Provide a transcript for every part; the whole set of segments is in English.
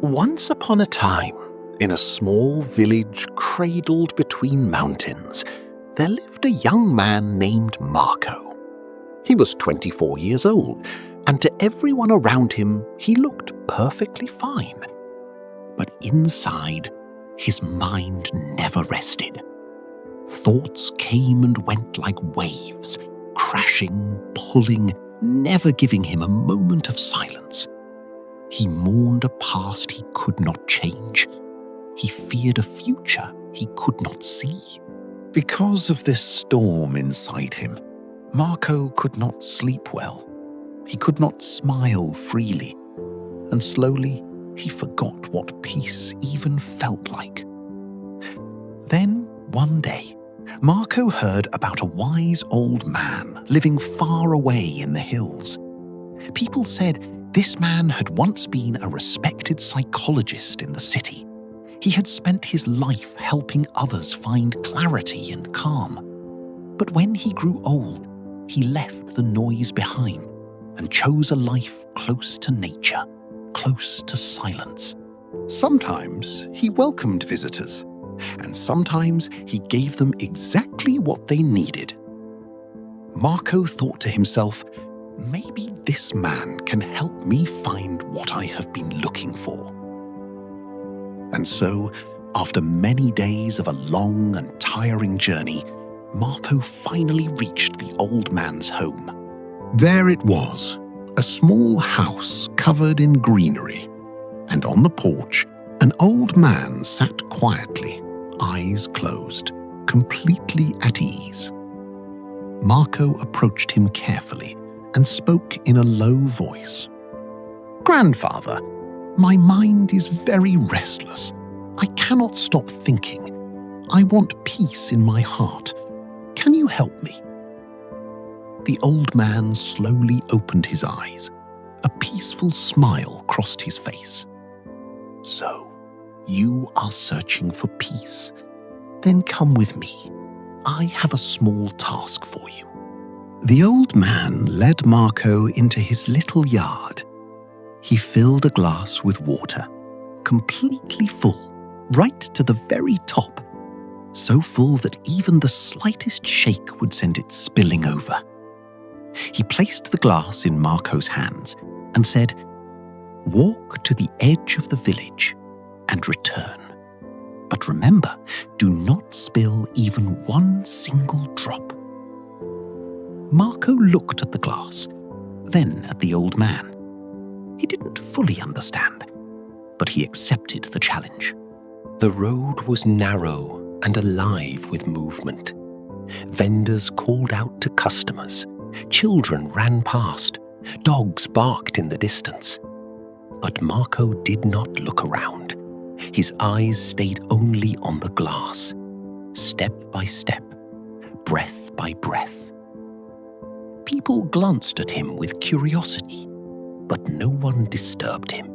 Once upon a time, in a small village cradled between mountains, there lived a young man named Marco. He was 24 years old, and to everyone around him, he looked perfectly fine. But inside, his mind never rested. Thoughts came and went like waves, crashing, pulling, never giving him a moment of silence. He mourned a past he could not change. He feared a future he could not see. Because of this storm inside him, Marco could not sleep well. He could not smile freely, and slowly he forgot what peace even felt like. Then, one day, Marco heard about a wise old man living far away in the hills. People said this man had once been a respected psychologist in the city. He had spent his life helping others find clarity and calm. But when he grew old, he left the noise behind and chose a life close to nature, close to silence. Sometimes he welcomed visitors, and sometimes he gave them exactly what they needed. Marco thought to himself, maybe this man can help me find what I have been looking for. And so, after many days of a long and tiring journey, Marco finally reached the old man's home. There it was, a small house covered in greenery, and on the porch, an old man sat quietly, eyes closed, completely at ease. Marco approached him carefully and spoke in a low voice. "Grandfather, my mind is very restless. I cannot stop thinking. I want peace in my heart. Can you help me?" The old man slowly opened his eyes. A peaceful smile crossed his face. "So, you are searching for peace? Then come with me. I have a small task for you." The old man led Marco into his little yard. He filled a glass with water, completely full, right to the very top, so full that even the slightest shake would send it spilling over. He placed the glass in Marco's hands and said, "Walk to the edge of the village and return. But remember, do not spill even one single drop." Marco looked at the glass, then at the old man. He didn't fully understand, but he accepted the challenge. The road was narrow and alive with movement. Vendors called out to customers. Children ran past. Dogs barked in the distance. But Marco did not look around. His eyes stayed only on the glass, step by step, breath by breath. People glanced at him with curiosity, but no one disturbed him.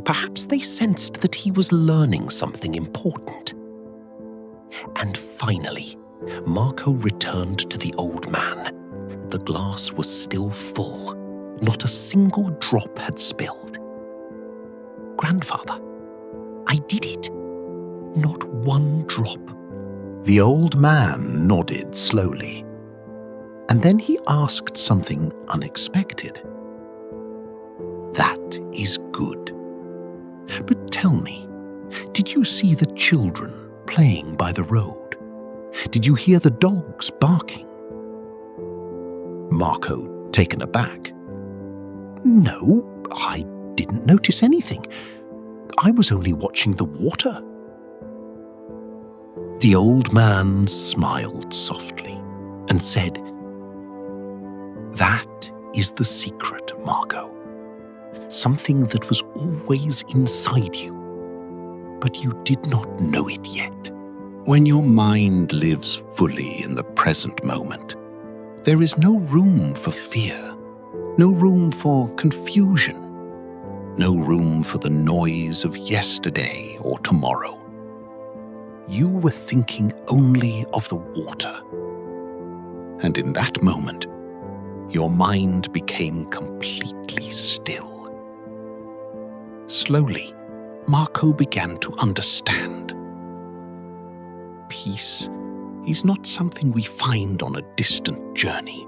Perhaps they sensed that he was learning something important. And finally, Marco returned to the old man. The glass was still full. Not a single drop had spilled. "Grandfather, I did it. Not one drop." The old man nodded slowly. And then he asked something unexpected. "That is good. But tell me, did you see the children playing by the road? Did you hear the dogs barking?" Marco, taken aback. "No, I didn't notice anything. I was only watching the water." The old man smiled softly and said, "That is the secret, Marco. Something that was always inside you, but you did not know it yet." When your mind lives fully in the present moment, there is no room for fear, no room for confusion, no room for the noise of yesterday or tomorrow. You were thinking only of the water. And in that moment, your mind became completely still. Slowly, Marco began to understand. Peace is not something we find on a distant journey.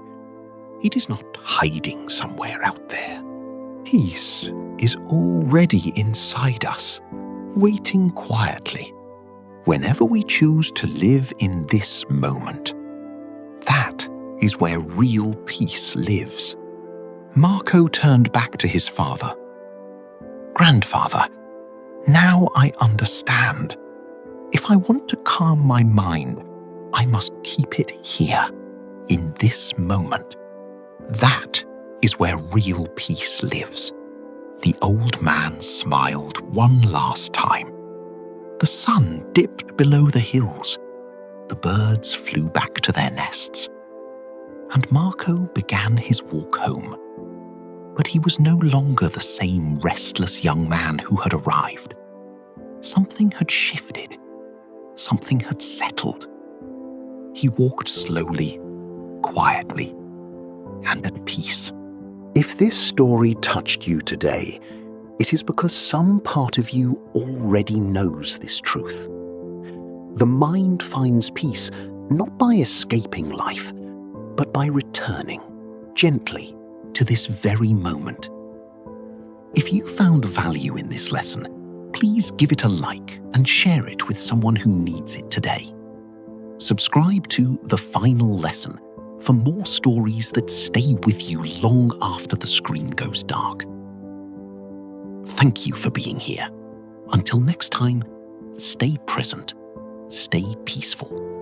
It is not hiding somewhere out there. Peace is already inside us, waiting quietly. Whenever we choose to live in this moment, that is where real peace lives. Marco turned back to his father. Grandfather, now I understand. If I want to calm my mind, I must keep it here, in this moment. That is where real peace lives. The old man smiled one last time. The sun dipped below the hills. The birds flew back to their nests. And Marco began his walk home. But he was no longer the same restless young man who had arrived. Something had shifted. Something had settled. He walked slowly, quietly, and at peace. If this story touched you today, it is because some part of you already knows this truth. The mind finds peace not by escaping life, but by returning gently to this very moment. If you found value in this lesson, please give it a like and share it with someone who needs it today. Subscribe to The Final Lesson for more stories that stay with you long after the screen goes dark. Thank you for being here. Until next time, stay present, stay peaceful.